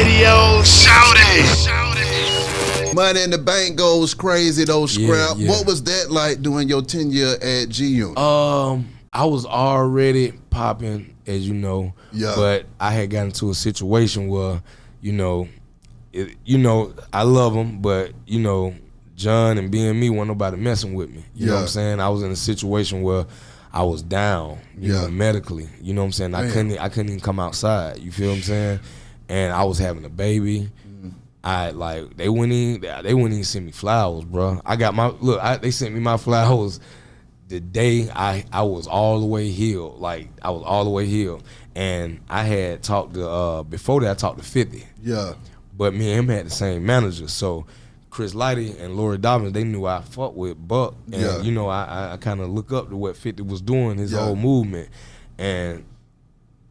radio. Shout it. Money in the Bank goes crazy though, Scrap. Yeah. What was that like during your tenure at G Unit? I was already popping, as you know, but I had gotten into a situation where, I love him, but John and being me, wasn't nobody messing with me. You know what I'm saying? I was in a situation where I was down, medically. You know what I'm saying? I couldn't even come outside. You feel what I'm saying? And I was having a baby. They wouldn't even send me flowers, bro. They sent me my flowers the day I was all the way healed. Like, I was all the way healed. And I had talked to before that I talked to 50. Yeah. But me and him had the same manager. So Chris Lighty and Lori Dobbins, they knew I fucked with Buck. And I kind of look up to what 50 was doing, his whole movement. And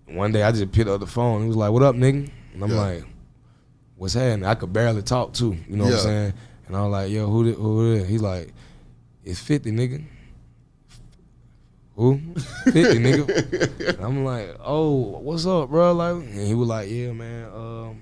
one day I just picked up the phone. He was like, "What up, nigga?" And I'm like, "What's happening?" I could barely talk too. You know what I'm saying? And I was like, "Yo, who it is?" He's like, "It's 50, nigga." Who? 50, nigga. And I'm like, "Oh, what's up, bro?" Like, and he was like, "Yeah, man.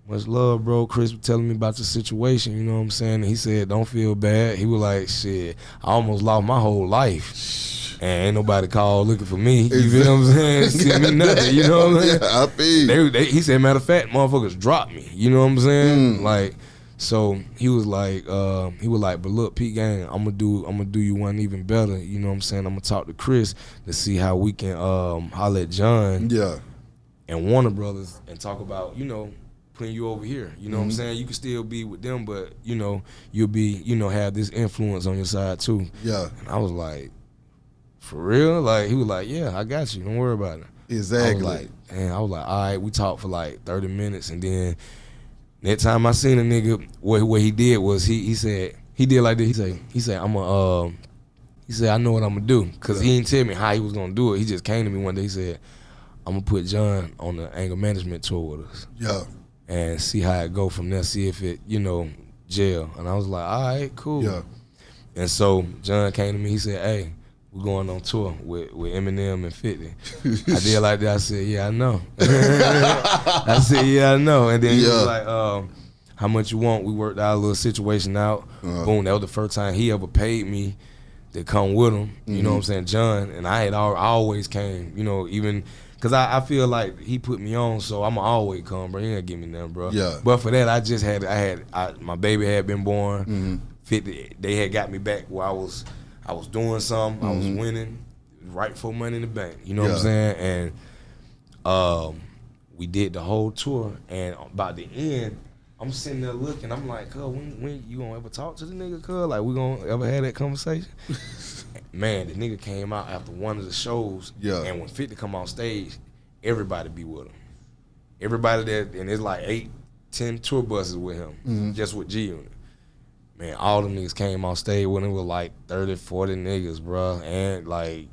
Much love, bro. Chris was telling me about the situation, you know what I'm saying?" And he said, "Don't feel bad." He was like, "Shit, I almost lost my whole life. And ain't nobody called looking for me." You feel what I'm saying? See me nothing, you know what I'm saying? I feel. He said, matter of fact, motherfuckers dropped me. You know what I'm saying? Like, so he was like, but look, Pete Gang, I'm gonna do you one even better. You know what I'm saying? I'm gonna talk to Chris to see how we can holler at John and Warner Brothers and talk about, putting you over here. You know what I'm saying? You can still be with them, but you'll be, have this influence on your side too. Yeah. And I was like, for real? Like, he was like, "Yeah, I got you. Don't worry about it." Exactly. I was like, all right. We talked for like 30 minutes, and then next time I seen a nigga, what he did was he said he did like this. He said I know what I'm gonna do, cause he didn't tell me how he was gonna do it. He just came to me one day. He said, "I'm gonna put John on the anger management tour with us." Yeah. And see how it go from there, see if it, gel. And I was like, all right, cool. Yeah. And so John came to me, he said, "Hey, we're going on tour with Eminem and 50. I did like that. I said, "Yeah, I know." I said, "Yeah, I know." And then he was like, "How much you want?" We worked our little situation out. Boom, that was the first time he ever paid me to come with him. You know what I'm saying? John, and I always came, even, cause I feel like he put me on, so I'ma always come, bro. He ain't give me nothing, bro. Yeah. But for that, I just my baby had been born. 50, they had got me back where I was doing something. I was winning, right for Money in the Bank. You know what I'm saying? And we did the whole tour, and by the end, I'm sitting there looking. I'm like, "Cuz, when you gonna ever talk to the nigga, cuz? Like, we gonna ever have that conversation?" Man, the nigga came out after one of the shows, and when 50 come on stage, everybody be with him. Everybody there, and it's like 8-10 tour buses with him, just with G Unit. Man, all them niggas came on stage when it was like 30-40 niggas, bro, and like,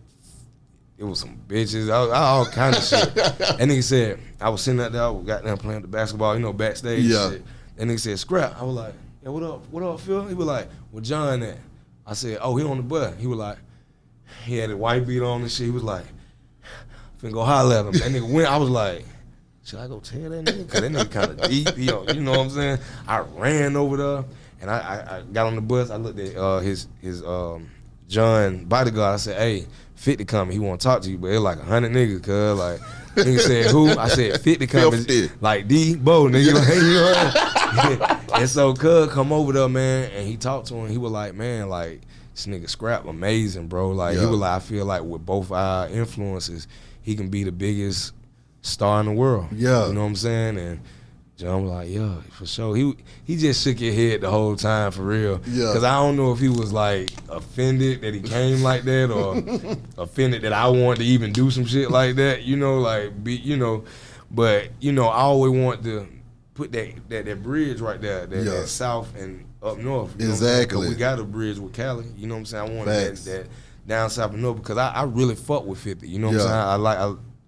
it was some bitches, all kind of shit. And nigga said, I was sitting out there, we got them playing the basketball, backstage and shit. And nigga said, "Scrap." I was like, "Yeah, what up, Phil?" He was like, "Where John at?" I said, "Oh, he on the bus." He was like, he had a white beat on and shit. He was like, "Finna go holler at him." That nigga went. I was like, should I go tell that nigga? Cause that nigga kind of deep. You know what I'm saying? I ran over there and I got on the bus. I looked at his John bodyguard. I said, "Hey, 50 coming. He want to talk to you." But it like 100 niggas. Cause like, nigga said, "Who?" I said, 50 coming. Like Debo, nigga. Like, you know. And so Cuz come over there, man, and he talked to him. He was like, "Man, like, this nigga Scrap amazing, bro." Like, he was like, "I feel like with both our influences, he can be the biggest star in the world." Yeah. You know what I'm saying? And John was like, "Yeah, for sure." He just shook his head the whole time, for real. Yeah. Cause I don't know if he was like offended that he came like that, or offended that I wanted to even do some shit like that. But I always want to put that bridge right there, that south and up north. Exactly. We got a bridge with Cali. You know what I'm saying? I wanted that down south and north, because I really fuck with 50. You know what I'm saying? I like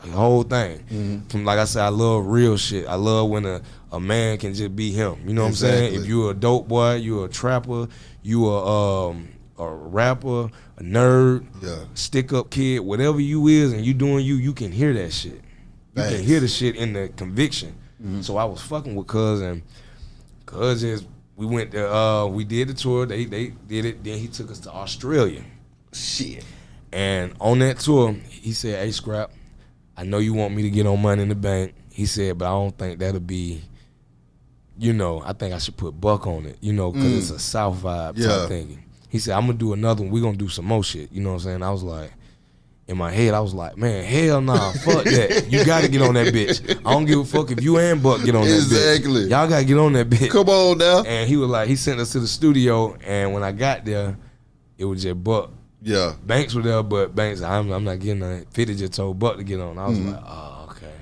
the whole thing. From, like I said, I love real shit. I love when a man can just be him. You know what I'm saying? If you're a dope boy, you're a trapper, you a rapper, a nerd, stick up kid, whatever you is, and you doing you can hear that shit. You can hear the shit in the conviction. So I was fucking with Cuz, and Cuz is, we went to, we did the tour, they did it, then he took us to Australia. Shit. And on that tour, he said, hey, Scrap, I know you want me to get on Money in the Bank. He said, but I don't think that'll be, you know, I think I should put Buck on it, you know, because it's a South vibe type thing. He said, I'm going to do another one. We're going to do some more shit. You know what I'm saying? I was like, in my head, I was like, man, hell nah, fuck that. You got to get on that bitch. I don't give a fuck if you and Buck get on that bitch. Exactly. Y'all got to get on that bitch. Come on now. And he was like, he sent us to the studio, and when I got there, it was just Buck. Yeah. Banks were there, but Banks, I'm not getting on it. 50 just told Buck to get on. I was like, oh, okay.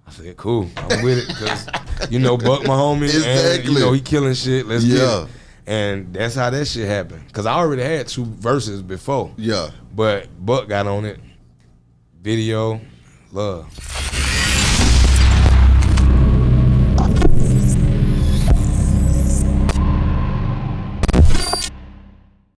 I said, cool, I'm with it, because, you know, Buck my homie, and, you know, he killing shit, let's get it. And that's how that shit happened. Because I already had 2 verses before. Yeah. But Buck got on it. Video, love.